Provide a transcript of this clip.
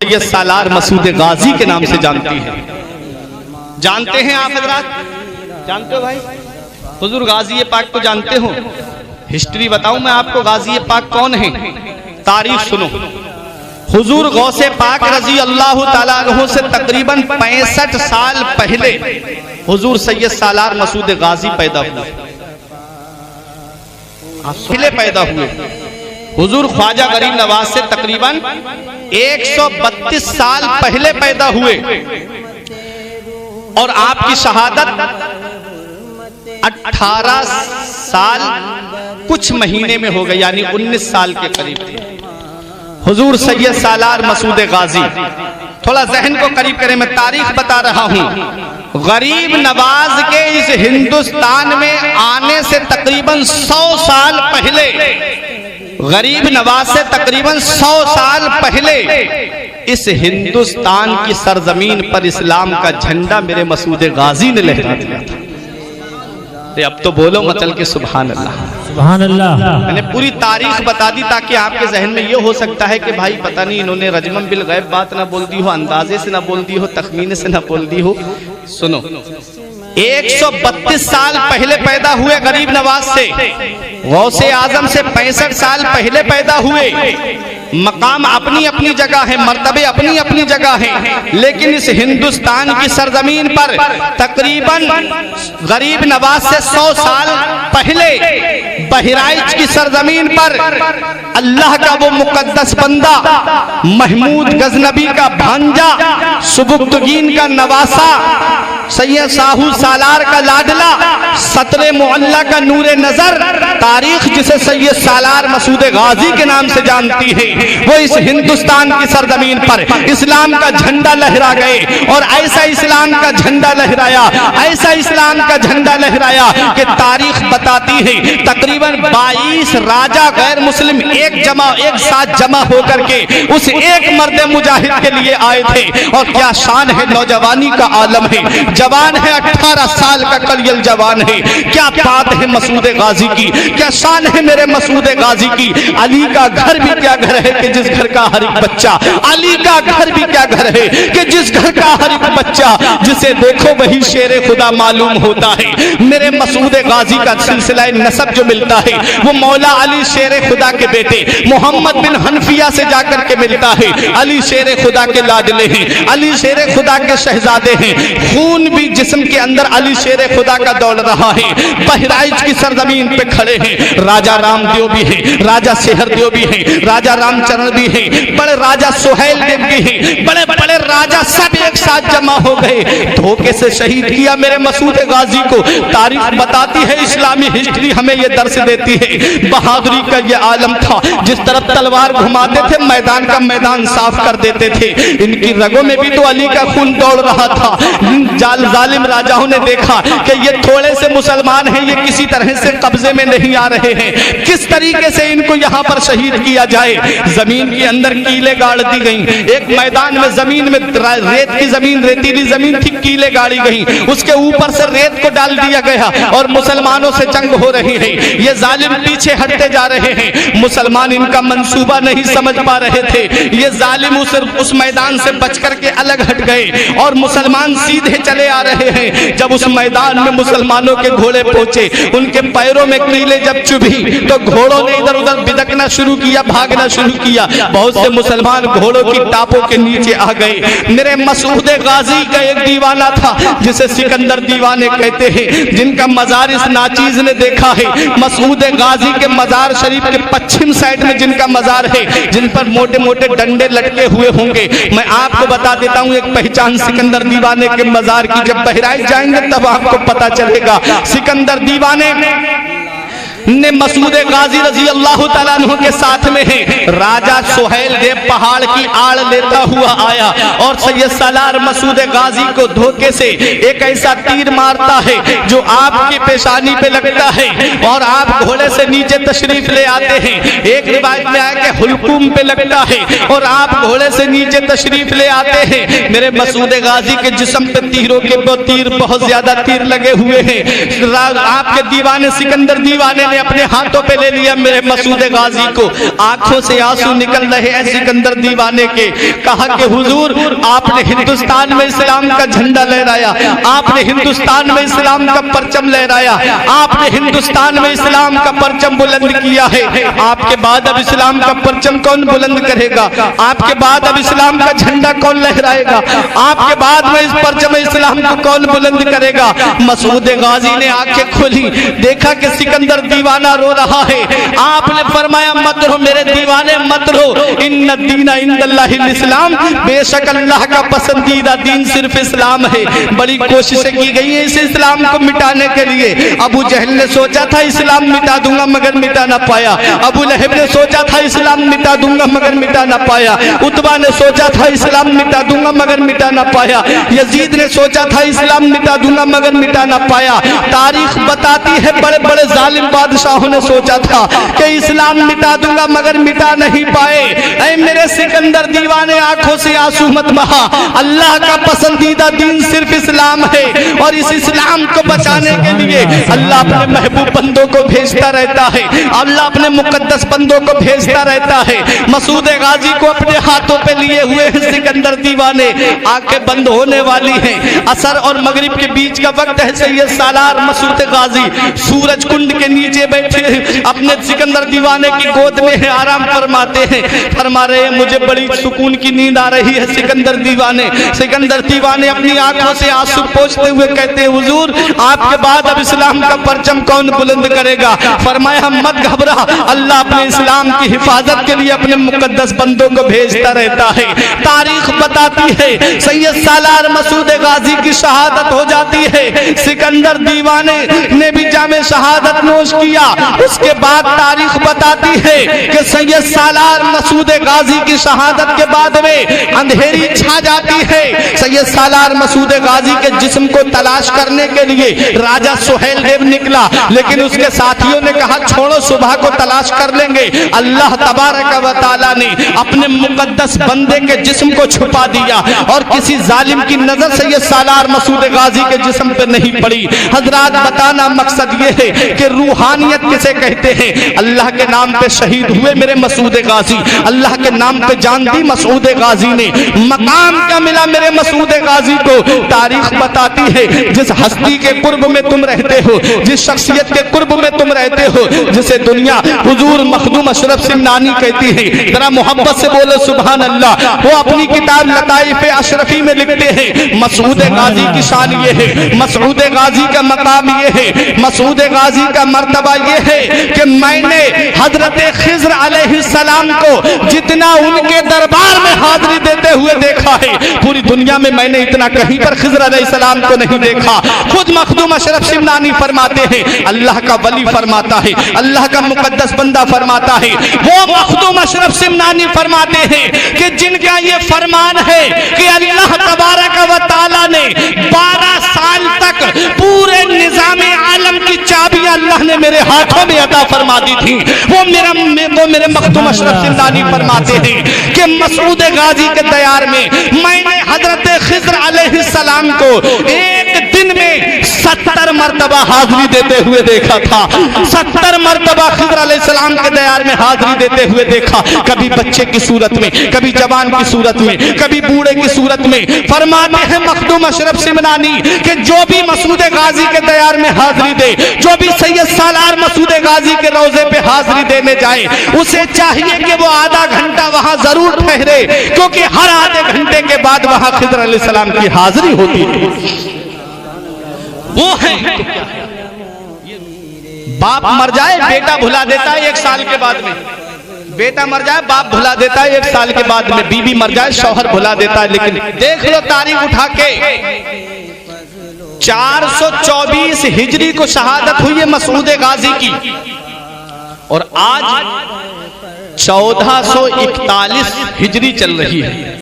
ये सालार मसूद गाजी के नाम से जानती है। जानते हैं आप हजरात? जानते हो भाई? हुजूर गाजी पाक को जानते हो? हिस्ट्री बताऊं मैं आपको, गाजी पाक कौन है? तारीख सुनो। हुजूर गौसे पाक रजी अल्लाह ताला अन्हु से तकरीबन 65 साल पहले हुजूर सैयद सालार मसूद गाजी पैदा हुए। पहले पैदा हुए हुजूर ख्वाजा गरीब नवाज से तकरीबन 132 साल पहले पैदा हुए और आपकी शहादत 18 साल कुछ महीने में हो गई, यानी 19 साल के करीब थे। हुजूर सैयद सालार मसूद गाजी, थोड़ा जहन को करीब करें, मैं तारीख बता रहा हूं। गरीब नवाज के इस हिंदुस्तान में आने से तकरीबन 100 साल पहले, गरीब नवाज से तकरीबन 100 साल पहले इस हिंदुस्तान की सरजमीन पर इस्लाम का झंडा मेरे मसूद गाजी ने लहरा दिया था। अब तो बोलो मचल के सुभान अल्लाह, सुभान अल्लाह। मैंने पूरी तारीख बता दी ताकि आपके जहन में ये हो सकता है कि भाई पता नहीं इन्होंने रजमन बिल गैब बात ना बोल दी हो, अंदाजे से ना बोल दी हो, तखमीने से ना बोल दी हो। सुनो, 132 साल पहले पैदा हुए गरीब नवाज से, गौसे आजम से 65 साल पहले पैदा हुए। मकाम अपनी अपनी जगह है, मर्तबे अपनी अपनी जगह है, लेकिन इस हिंदुस्तान की सरजमीन पर तकरीबन गरीब नवाज से 100 साल पहले बहराइच की सरजमीन पर अल्लाह का वो मुकद्दस बंदा, महमूद गजनबी का भांजा, सुबुक्तगीन का नवासा, सैयद साहू सालार का लाडला, सतरे मोहल्ला का नूरे नजर, तारीख जिसे सैयद सालार मसूद गाजी के नाम से जानती है, वो इस हिंदुस्तान की सरजमीन पर इस्लाम का झंडा लहरा गए। और ऐसा इस्लाम का झंडा लहराया, ऐसा इस्लाम का झंडा लहराया कि तारीख बताती है तकरीबन 22 राजा गैर मुस्लिम एक साथ जमा होकर के उस एक मर्द मुजाहिद के लिए आए थे। और क्या शान है, नौजवानी का आलम है, जवान है, 18 साल का कलियल जवान है। क्या बात है मसूद गाजी की, क्या शान है मेरे मसूद गाजी की। अली का घर भी क्या घर है कि जिस घर का हर एक बच्चा, अली का घर भी क्या घर है कि जिस घर का हर एक बच्चा जिसे देखो वही शेर खुदा मालूम होता है। मेरे मसूद गाजी का सिलसिला नसब जो मिलता है वो मौला अली शेर खुदा के बेटे मोहम्मद बिन हनफिया से जाकर के मिलता है। अली शेर खुदा के लाडले हैं, अली शेर खुदा के शहजादे हैं, खून भी जिस्म के अंदर अली शेर खुदा का दौड़ रहा है। बहराइच की सरजमीन पे खड़े हैं राजा रामदेव भी है, राजा सेहरदेव भी है, राजा रामचरण भी है, बड़े राजा सुहेल देव भी है, बड़े बड़े राजा सब एक साथ जमा हो गए, धोखे से शहीद किया मेरे मसूद गाजी को। तारीख बताती है, इस्लामी हिस्ट्री हमें ये दर्श देती है, बहादुरी का ये आलम था। जिस तरफ तलवार घुमाते थे मैदान का मैदान साफ कर देते थे। इनकी रगों में भी तो अली का खून दौड़ रहा था। जालिम राजाओं ने देखा कि ये थोड़े से मुसलमान हैं, ये किसी तरह से कब्जे में नहीं आ रहे हैं, किस तरीके से इनको यहाँ पर शहीद किया जाए। जमीन के अंदर कीले गाड़ दी गई, एक मैदान में जमीन में रेत की जमीन, रेतीली जमीन थी, कीले गाड़ी गई, उसके ऊपर से रेत को डाल दिया गया और मुसलमानों से जंग हो रही है। ये जालिम पीछे हटते जा रहे हैं, मुसलमान इनका मंसूबा नहीं समझ पा रहे थे। ये जालिम उस मैदान से बच करके अलग हट गए और मुसलमान सीधे चले आ रहे हैं। जब उस मैदान में मुसलमानों के घोड़े पहुंचे, उनके पैरों में कीले जब चुभी तो घोड़ों ने इधर उधर बिदकना शुरू किया, भागना शुरू किया। बहुत से मुसलमान घोड़ों की टापों के नीचे आ गए। मेरे मसूद गाजी का एक दीवाना था जिसे सिकंदर दीवाने कहते हैं, जिनका मजार इस नाचीज ने देखा है। मसूद गाजी के मजार शरीफ के पश्चिम साइड में जिनका मजार है, जिन पर मोटे मोटे डंडे लटके हुए होंगे, मैं आपको बता देता हूं एक पहचान सिकंदर दीवाने के मजार की। जब बहराइच जाएंगे तब आपको पता चलेगा। सिकंदर दीवाने ने मसूद गाजी रजी अल्लाह ताला अन्हु के साथ में है। राजा सुहेल देव पहाड़ की आड़ लेता हुआ आया और सैयद सालार मसूद गाजी को धोखे से एक ऐसा तीर मारता है जो आपकी पेशानी पे लगता है और आप घोड़े से नीचे तशरीफ ले आते हैं। एक रिवायत में आया कि हुलकुम पे लगता है और आप घोड़े से नीचे तशरीफ ले आते हैं। मेरे मसूद गाजी के जिस्म पे तीरों के तीर बहुत ज्यादा तीर लगे हुए हैं। आपके दीवाने सिकंदर दीवाने ने अपने हाथों पे ले लिया मेरे मसूद गाजी को। आंखों से आंसू निकल रहे हैं सिकंदर दीवाने के। कहा कि हुजूर, आपने हिंदुस्तान में इस्लाम का झंडा लहराया, आपने हिंदुस्तान में इस्लाम का परचम लहराया, आपने हिंदुस्तान में इस्लाम का परचम बुलंद किया है। आपके बाद अब इस्लाम का परचम कौन बुलंद करेगा? आपके बाद अब इस्लाम का झंडा कौन लहराएगा? आपके बाद में इस परचम इस्लाम को कौन बुलंद करेगा? मसूद गाजी ने आंखें खोली, देखा कि सिकंदर दीवाना रो रहा है। आपने फरमाया, मत रो मेरे दीवाने, मत रो। इन्ना दीना इंदल्लाहिल इस्लाम, बेशक अल्लाह का पसंदीदा दीन सिर्फ इस्लाम है। बड़ी कोशिशें की गई है इस इस्लाम को मिटाने के लिए। अबू जहल ने सोचा था इस्लाम मिटा दूंगा, मगर मिटा ना पाया। अबू लहब ने सोचा था इस्लाम मिटा दूंगा, मगर मिटा ना पाया। उतबा ने सोचा था इस्लाम मिटा दूंगा, मगर मिटा ना पाया। यजीद ने सोचा था इस्लाम मिटा दूंगा, मगर मिटा ना पाया। तारीख बताती है बड़े बड़े जालिम बादशाहों ने सोचा था कि इस्लाम मिटा दूंगा, मगर मिटा नहीं पाए। ऐ मेरे सिकंदर दीवाने, आंखों से आंसू मत बहा। अल्लाह का पसंदीदा दीन सिर्फ इस्लाम है, और इस इस्लाम को बचाने के लिए अल्लाह अपने महबूब बंदों को भेजता रहता है। अल्लाह अपने मुकद्दस बंदों को भेजता रहता है। मसूद गाजी को अपने हाथों पे लिए हुए सिकंदर दीवाने, आंखें बंद होने वाली हैं। असर और मगरिब के बीच का वक्त है। सैयद सालार मसूद गाजी सूरज कुंड के नीचे बैठे अपने सिकंदर दीवाने की गोद में है, आराम फरमाते हैं। फरमा रहे हैं, मुझे बड़ी सुकून की नींद आ रही है। सिकंदर दीवाने अपनी आंखों से आंसू पोंछते हुए कहते हैं, हुजूर, आपके बाद अब इस्लाम का परचम कौन बुलंद करेगा? फरमाया, मत घबरा, अल्लाह अपने इस्लाम की हिफाजत के लिए अपने मुकद्दस बंदों को भेजता रहता है। तारीख बताती है सैयद सालार मसूद गाजी की शहादत हो जाती है। सिकंदर दीवाने ने भी जामे शहादत नोश किया। उसके बाद तारीख बताती है कि सैयद सालार मसूद गाजी की शहादत के बाद में अंधेरी छा जाती है। सैयद सालार मसूद गाजी के जिस्म को तलाश करने के लिए राजा सुहेल देव निकला, लेकिन उसके साथियों ने कहा, छोड़ो, सुबह को तलाश कर लेंगे। अल्लाह तबारक व तआला ने अपने मुकद्दस बंदे के जिस्म को छुपा दिया, और किसी जालिम की नजर सैयद सालार मसूद गाजी के जिस्म पे नहीं पड़ी। हजरात, बताना मकसद ये है कि रूहानियत किसे कहते हैं। अल्लाह के नाम पे शहीद हुए मेरे मसूद गाजी, अल्लाह के नाम पे जान दी मसूद गाजी ने। मकाम क्या मिला मेरे मसूद गाजी को? तारीख बताती है, जिस हस्ती के कुर्ब में तुम रहते हो, जिस शख्सियत के कुर्ब में तुम रहते हो, जिसे दुनिया हुजूर मखदूम अशरफ सिमनानी कहती है, जरा मोहब्बत से बोलो सुभान अल्लाह। वो अपनी किताब लताइफ अशरफी में लिखते हैं, मसूद गाजी की शान ये है, मसूद गाजी का मकाम ये है, मसूद गाजी का मर्तबा ये है कि मैंने हजरत खिज्र अलैहिस्सलाम को जितना उनके दरबार में हाजिरी देते हुए देखा है, पूरी दुनिया में मैंने इतना कहीं पर खिज्र अलैहिस्सलाम को नहीं देखा। खुद मखदूम अशरफ सिमनानी फरमाते हैं, अल्लाह का वली फरमाता है, अल्लाह का मुकद्दस बंदा फरमाता है, वो मखदूम अशरफ सिमनानी फरमाते हैं कि जिनका ये फरमान है कि अल्लाह तबारक व तआला ने 12 साल तक पूरे निजामे आलम की चाबी अल्लाह ने मेरे हाथों में अता फरमा दी थी। वो मेरे मखदूम अशरफ सिमनानी फरमाते हैं कि मसूद गाजी के दयार में मैंने हजरत खिज्र अलैहिस्सलाम को एक दिन में 70 मरतबा हाजिरी देते हुए देखा था। 70 मरतबा खिज्र अलैहिस्सलाम के दयार में हाजिरी देते हुए देखा। कभी बच्चे की सूरत में, कभी जवान की सूरत में, कभी बूढ़े की सूरत में। फरमाते हैं मखदूम अशरफ सिमनानी कि जो भी मसूद गाजी के दयार में हाजिरी दे, जो भी सैयद सालार मसूद गाजी के रोजे पे हाजिरी देने जाए, उसे चाहिए कि वो आधा घंटा वहां जरूर ठहरे, क्योंकि हर आधे घंटे के बाद वहां खिज्र अलैहिस्सलाम की हाजिरी होती है। वो है बाप मर जाए बेटा भुला देता है 1 साल के बाद में, बेटा मर जाए बाप भुला देता है 1 साल के बाद में, बीवी मर जाए शौहर भुला देता है। लेकिन देख लो तारीख उठा के, 424 हिजरी को शहादत हुई है मसूद गाजी की, और आज 1441 हिजरी चल रही है।